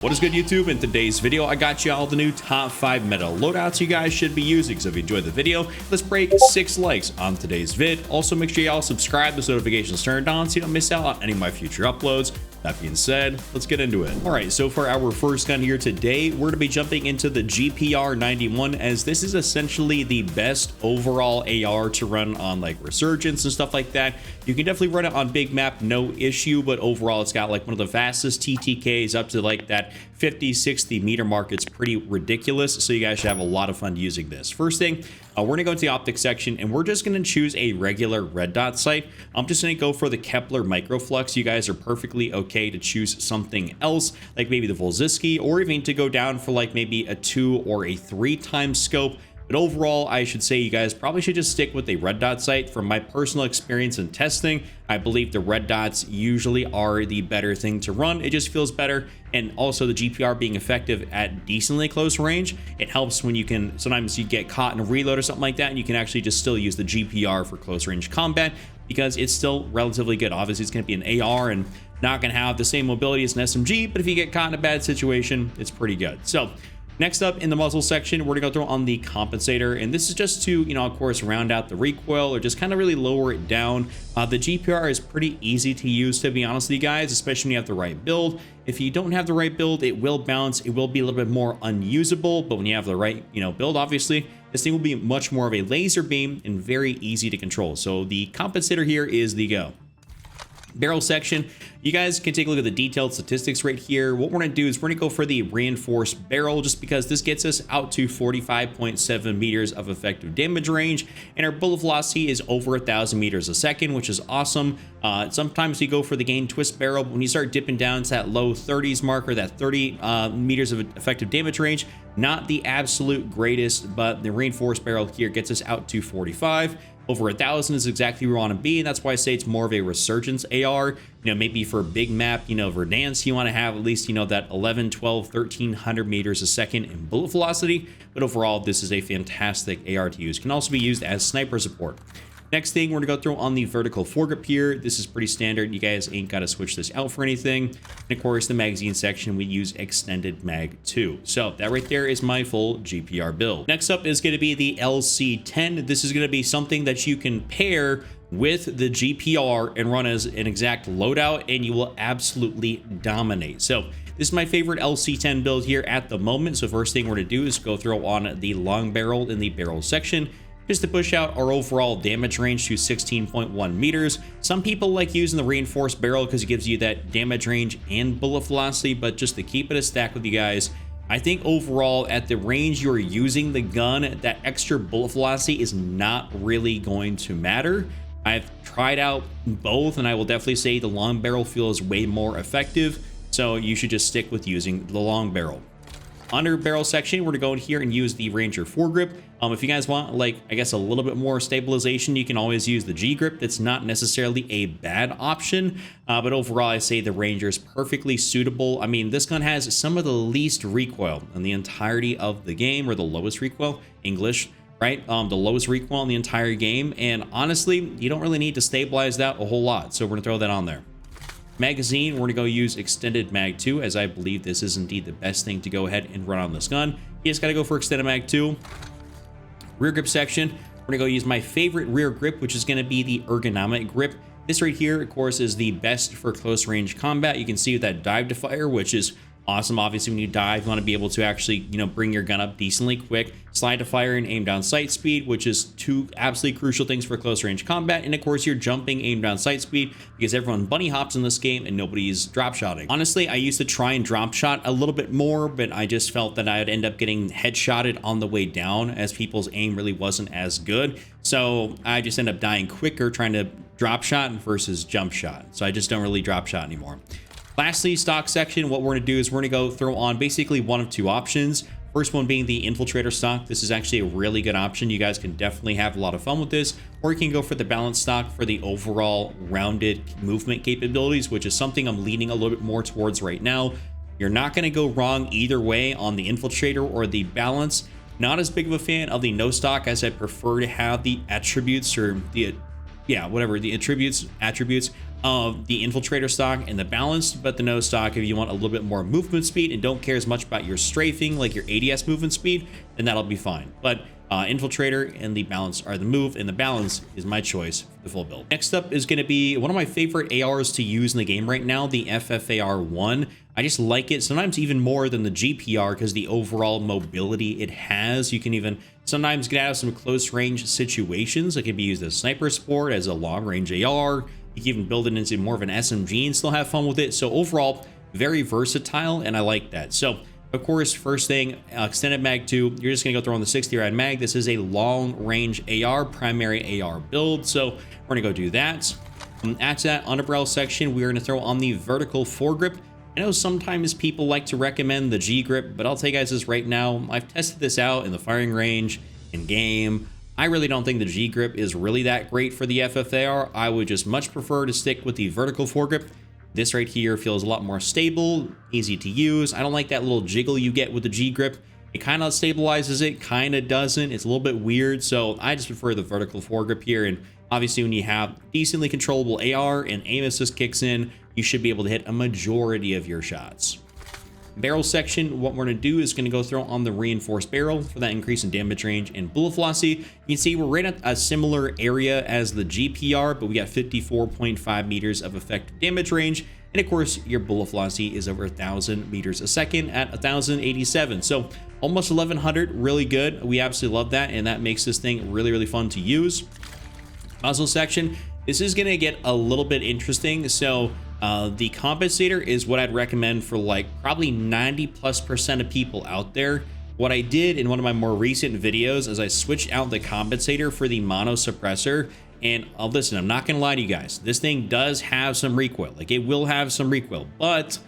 What is good, YouTube? In today's video, I got you all the new top 5 meta loadouts you guys should be using. So if you enjoyed the video, let's break 6 likes on today's vid. Also, make sure y'all subscribe, those notifications turned on so you don't miss out on any of my future uploads. That being said, let's get into it. All right, so for our first gun here today, we're going to be jumping into the GPR-91, as this is essentially the best overall AR to run on like Resurgence and stuff like that. You can definitely run it on big map, no issue, but overall it's got like one of the fastest TTKs up to like that 50-60 meter mark. It's pretty ridiculous, so you guys should have a lot of fun using this. First thing, we're going to go into the optics section, and we're just going to choose a regular red dot sight. I'm just going to go for the Kepler Microflux. You guys are perfectly okay to choose something else, like maybe the Volziski, or even to go down for like maybe a 2 or a 3 times scope. But overall, I should say you guys probably should just stick with a red dot sight. From my personal experience in testing, I believe the red dots usually are the better thing to run. It just feels better. And also the GPR being effective at decently close range, it helps when you can, sometimes you get caught in a reload or something like that, and you can actually just still use the GPR for close range combat because it's still relatively good. Obviously, it's going to be an AR and not going to have the same mobility as an SMG, but if you get caught in a bad situation, it's pretty good. So next up in the muzzle section, we're gonna go through on the compensator, and this is just to, you know, of course, round out the recoil or just kind of really lower it down. The GPR is pretty easy to use, to be honest with you guys, especially when you have the right build. If you don't have the right build, it will bounce, it will be a little bit more unusable, but when you have the right, you know, build, obviously, this thing will be much more of a laser beam and very easy to control. So the compensator here is the go. Barrel section, you guys can take a look at the detailed statistics right here. What we're going to do is we're going to go for the reinforced barrel, just because this gets us out to 45.7 meters of effective damage range, and our bullet velocity is over 1,000 meters a second, which is awesome. Sometimes you go for the gain twist barrel, but when you start dipping down to that low 30s marker, that 30 meters of effective damage range, not the absolute greatest, but the reinforced barrel here gets us out to 45. Over 1,000 is exactly where we want to be, and that's why I say it's more of a Resurgence AR. You know, maybe for a big map, you know, Verdansk, you want to have at least, you know, that 11, 12, 1,300 meters a second in bullet velocity. But overall, this is a fantastic AR to use. Can also be used as sniper support. Next thing, we're gonna go through on the vertical foregrip here. This is pretty standard. You guys ain't got to switch this out for anything. And of course, the magazine section, we use extended mag 2. So that right there is my full GPR build. Next up is going to be the LC10. This is going to be something that you can pair with the GPR and run as an exact loadout, and you will absolutely dominate. So this is my favorite LC10 build here at the moment. So first thing we're going to do is go through on the long barrel in the barrel section, just to push out our overall damage range to 16.1 meters. Some people like using the reinforced barrel because it gives you that damage range and bullet velocity, but just to keep it a stack with you guys, I think overall at the range you're using the gun, that extra bullet velocity is not really going to matter. I've tried out both, and I will definitely say the long barrel feels way more effective, so you should just stick with using the long barrel. Under barrel section, we're gonna go in here and use the Ranger foregrip. If you guys want, like, I guess a little bit more stabilization, you can always use the G grip. That's not necessarily a bad option, but overall, I say the Ranger is perfectly suitable. I mean, this gun has some of the least recoil in the entirety of the game, or the lowest recoil, English, right? The lowest recoil in the entire game, and honestly, you don't really need to stabilize that a whole lot, so we're gonna throw that on there. Magazine, we're gonna go use extended mag 2, as I believe this is indeed the best thing to go ahead and run on this gun. You just gotta go for extended mag 2. Rear grip section, we're gonna go use my favorite rear grip, which is gonna be the ergonomic grip. This right here, of course, is the best for close range combat. You can see with that dive to fire, which is awesome. Obviously, when you dive, you want to be able to actually, you know, bring your gun up decently quick. Slide to fire and aim down sight speed, which is two absolutely crucial things for close range combat. And of course, your jumping aim down sight speed, because everyone bunny hops in this game and nobody's drop shotting. Honestly, I used to try and drop shot a little bit more, but I just felt that I'd end up getting headshotted on the way down, as people's aim really wasn't as good. So I just end up dying quicker trying to drop shot versus jump shot. So I just don't really drop shot anymore. Lastly, stock section, what we're going to do is we're going to go throw on basically one of two options. First one being the infiltrator stock. This is actually a really good option. You guys can definitely have a lot of fun with this, or you can go for the balanced stock for the overall rounded movement capabilities, which is something I'm leaning a little bit more towards right now. You're not going to go wrong either way on the infiltrator or the balance. Not as big of a fan of the no stock, as I prefer to have the attributes, or the, yeah, whatever, the attributes of the infiltrator stock and the balanced, but the nose stock, if you want a little bit more movement speed and don't care as much about your strafing, like your ADS movement speed, then that'll be fine. But infiltrator and the balance are the move, and the balance is my choice for the full build. Next up is going to be one of my favorite ARs to use in the game right now, the FFAR1. I just like it sometimes even more than the GPR because the overall mobility it has. You can even sometimes get out of some close range situations. It can be used as sniper sport, as a long range AR. You can even build it into more of an SMG and still have fun with it. So overall, very versatile, and I like that. So of course, first thing, extended mag 2, you're just gonna go throw on the 60 round mag. This is a long range AR, primary AR build. So we're gonna go do that. After that, on the barrel section, we're gonna throw on the vertical foregrip. I know sometimes people like to recommend the G grip, but I'll tell you guys this right now. I've tested this out in the firing range, in game. I really don't think the G grip is really that great for the FFAR. I would just much prefer to stick with the vertical foregrip. This right here feels a lot more stable, easy to use. I don't like that little jiggle you get with the G grip. It kind of stabilizes it, kind of doesn't. It's a little bit weird, so I just prefer the vertical foregrip here. And obviously when you have decently controllable AR and aim assist kicks in, you should be able to hit a majority of your shots. Barrel section, what we're going to do is going to go throw on the reinforced barrel for that increase in damage range and bullet velocity. You can see we're right at a similar area as the GPR, but we got 54.5 meters of effective damage range. And of course, your bullet velocity is over 1,000 meters a second at 1,087. So almost 1,100, really good. We absolutely love that, and that makes this thing really, really fun to use. Muzzle section, this is going to get a little bit interesting. So the compensator is what I'd recommend for like probably 90+% of people out there. What I did in one of my more recent videos is I switched out the compensator for the mono suppressor. And listen, I'm not gonna lie to you guys, this thing does have some recoil. Like, it will have some recoil, but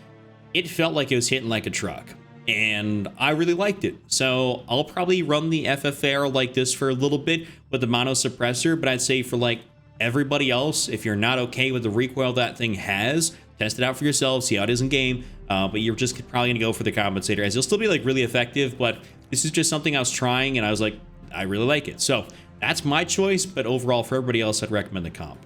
it felt like it was hitting like a truck, and I really liked it. So I'll probably run the FFAR like this for a little bit with the mono suppressor, but I'd say for like everybody else, if you're not okay with the recoil that thing has, test it out for yourself, see how it is in game. But you're just probably gonna go for the compensator, as you'll still be like really effective. But this is just something I was trying, and I was like, I really like it. So that's my choice, but overall for everybody else, I'd recommend the comp.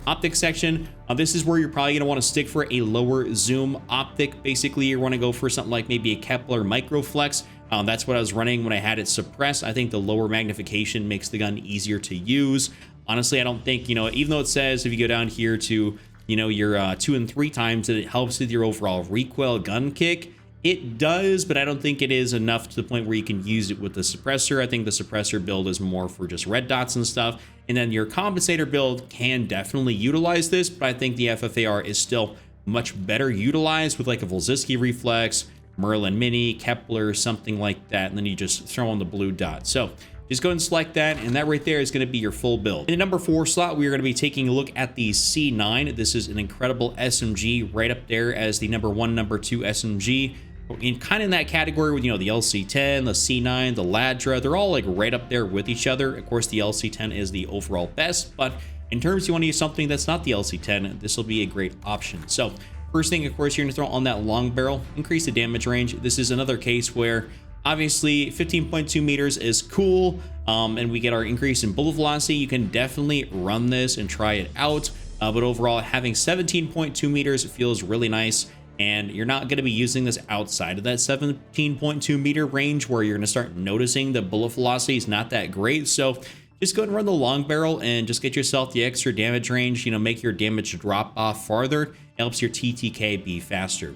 Optic section, this is where you're probably gonna want to stick for a lower zoom optic. Basically, you want to go for something like maybe a Kepler Microflex. That's what I was running when I had it suppressed. I think the lower magnification makes the gun easier to use. Honestly, I don't think, even though it says if you go down here to, your 2 and 3 times, that it helps with your overall recoil gun kick. It does, but I don't think it is enough to the point where you can use it with the suppressor. I think the suppressor build is more for just red dots and stuff. And then your compensator build can definitely utilize this, but I think the FFAR is still much better utilized with like a Volziski reflex, Merlin Mini, Kepler, something like that. And then you just throw on the blue dot. So just go and select that, and that right there is going to be your full build. In the number 4 slot, we are going to be taking a look at the C9. This is an incredible SMG, right up there as the number 1, number 2 SMG. In kind of in that category with, the LC10, the C9, the Ladra, they're all like right up there with each other. Of course, the LC10 is the overall best, but in terms you want to use something that's not the LC10, this will be a great option. So first thing, of course, you're going to throw on that long barrel, increase the damage range. This is another case where obviously 15.2 meters is cool, and we get our increase in bullet velocity. You can definitely run this and try it out, but overall having 17.2 meters feels really nice. And you're not going to be using this outside of that 17.2 meter range where you're going to start noticing the bullet velocity is not that great. So just go ahead and run the long barrel and just get yourself the extra damage range, make your damage drop off farther. It helps your TTK be faster.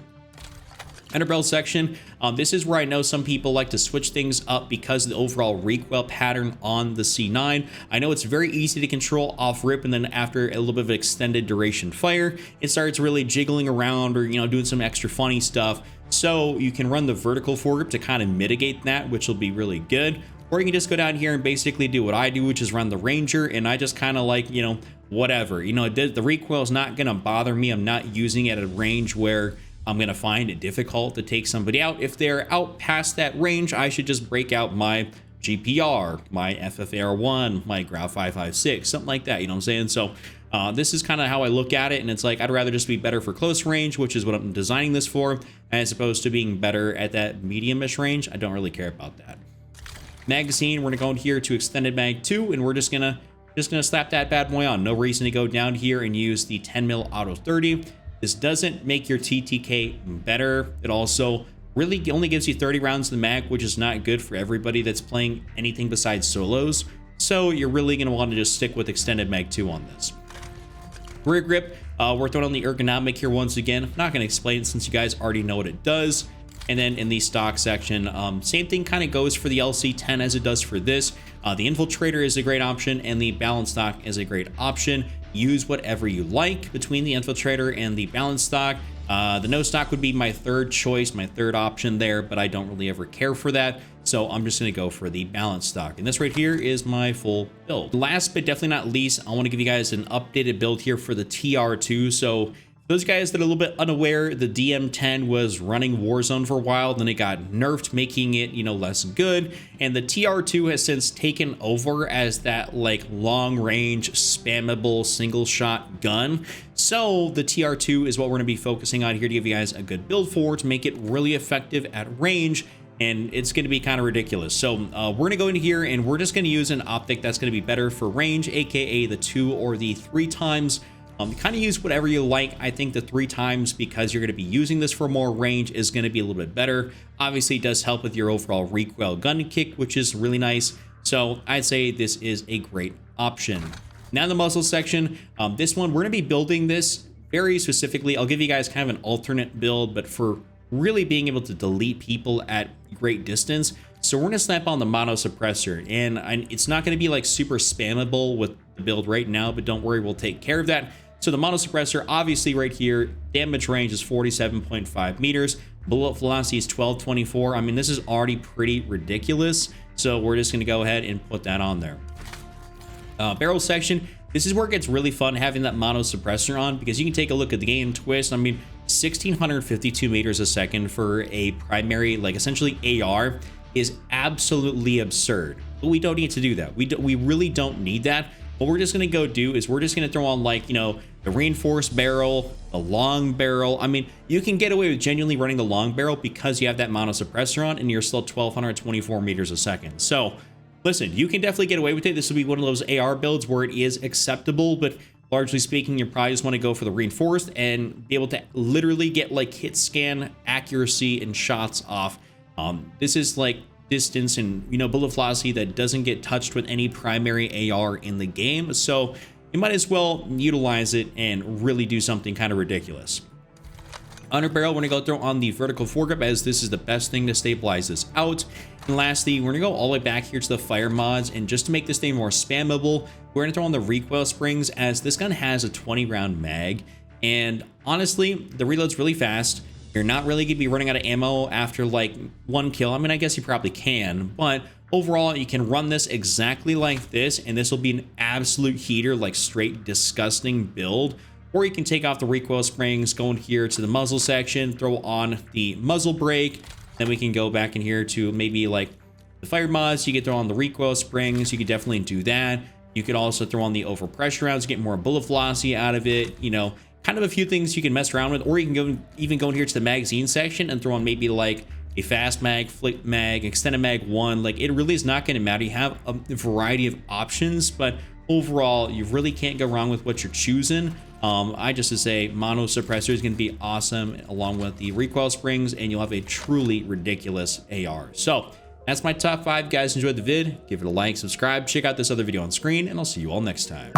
Underbarrel section, this is where I know some people like to switch things up because of the overall recoil pattern on the C9. I know it's very easy to control off rip, and then after a little bit of extended duration fire, it starts really jiggling around or doing some extra funny stuff. So you can run the vertical foregrip to kind of mitigate that, which will be really good. Or you can just go down here and basically do what I do, which is run the Ranger, and I just kind of like, whatever. The recoil is not going to bother me. I'm not using it at a range where I'm going to find it difficult to take somebody out. If they're out past that range, I should just break out my GPR, my FFAR1, my Grau 556, something like that, you know what I'm saying? So this is kind of how I look at it, and it's like I'd rather just be better for close range, which is what I'm designing this for, as opposed to being better at that medium-ish range. I don't really care about that. Magazine, we're going to go in here to extended mag 2, and we're just going to Just gonna slap that bad boy on. No reason to go down here and use the 10 mil auto 30. This doesn't make your TTK better. It also really only gives you 30 rounds in the mag, which is not good for everybody that's playing anything besides solos. So you're really gonna want to just stick with extended mag 2 on this. Rear grip, we're throwing on the ergonomic here once again. I'm not gonna explain it since you guys already know what it does. And then in the stock section, same thing kind of goes for the LC10 as it does for this. The Infiltrator is a great option, and the Balance stock is a great option. Use whatever you like between the Infiltrator and the Balance stock. The no stock would be my third choice, my third option there, but I don't really ever care for that. So I'm just going to go for the Balance stock. And this right here is my full build. Last but definitely not least, I want to give you guys an updated build here for the TR2. So those guys that are a little bit unaware, the DM10 was running Warzone for a while, then it got nerfed, making it, less good. And the TR2 has since taken over as that like long range spammable single shot gun. So the TR2 is what we're going to be focusing on here to give you guys a good build for, to make it really effective at range. And it's going to be kind of ridiculous. So we're going to go in here and we're just going to use an optic that's going to be better for range, aka the 2 or the 3 times. Kind of use whatever you like. I think the 3 times, because you're going to be using this for more range, is going to be a little bit better. Obviously, it does help with your overall recoil gun kick, which is really nice. So I'd say this is a great option. Now in the muzzle section, this one, we're going to be building this very specifically. I'll give you guys kind of an alternate build, but for really being able to delete people at great distance. So we're going to snap on the mono suppressor, and it's not going to be like super spammable with the build right now, but don't worry, we'll take care of that. So the mono suppressor, obviously right here, damage range is 47.5 meters. Bullet velocity is 1224. I mean, this is already pretty ridiculous. So we're just going to go ahead and put that on there. Barrel section, this is where it gets really fun having that mono suppressor on, because you can take a look at the game twist. I mean, 1652 meters a second for a primary, like essentially AR, is absolutely absurd. But we don't need to do that. We really don't need that. What we're just going to go do is we're just going to throw on, like, the reinforced barrel, the long barrel. I mean, you can get away with genuinely running the long barrel because you have that mono suppressor on and you're still 1224 meters a second. So listen, you can definitely get away with it. This will be one of those AR builds where it is acceptable, but largely speaking, you probably just want to go for the reinforced and be able to literally get like hit scan accuracy and shots off. This is like distance and bullet velocity that doesn't get touched with any primary AR in the game, so you might as well utilize it and really do something kind of ridiculous. Under barrel, we're gonna go throw on the vertical foregrip, as this is the best thing to stabilize this out. And lastly, we're gonna go all the way back here to the fire mods, and just to make this thing more spammable, we're gonna throw on the recoil springs, as this gun has a 20 round mag, and honestly, the reload's really fast. You're not really gonna be running out of ammo after like 1 kill. I mean, I guess you probably can, but overall, you can run this exactly like this, and this will be an absolute heater, like straight disgusting build. Or you can take off the recoil springs, go in here to the muzzle section, throw on the muzzle brake, then we can go back in here to maybe like the fire mods. You could throw on the recoil springs. You could definitely do that. You could also throw on the overpressure rounds, get more bullet velocity out of it, kind of a few things you can mess around with. Or you can even go in here to the magazine section and throw on maybe like a fast mag, flick mag, extended mag 1. Like, it really is not going to matter. You have a variety of options, but overall, you really can't go wrong with what you're choosing. I just to say mono suppressor is going to be awesome along with the recoil springs, and you'll have a truly ridiculous AR. So that's my top 5. Guys, enjoyed the vid, give it a like, subscribe, check out this other video on screen, and I'll see you all next time.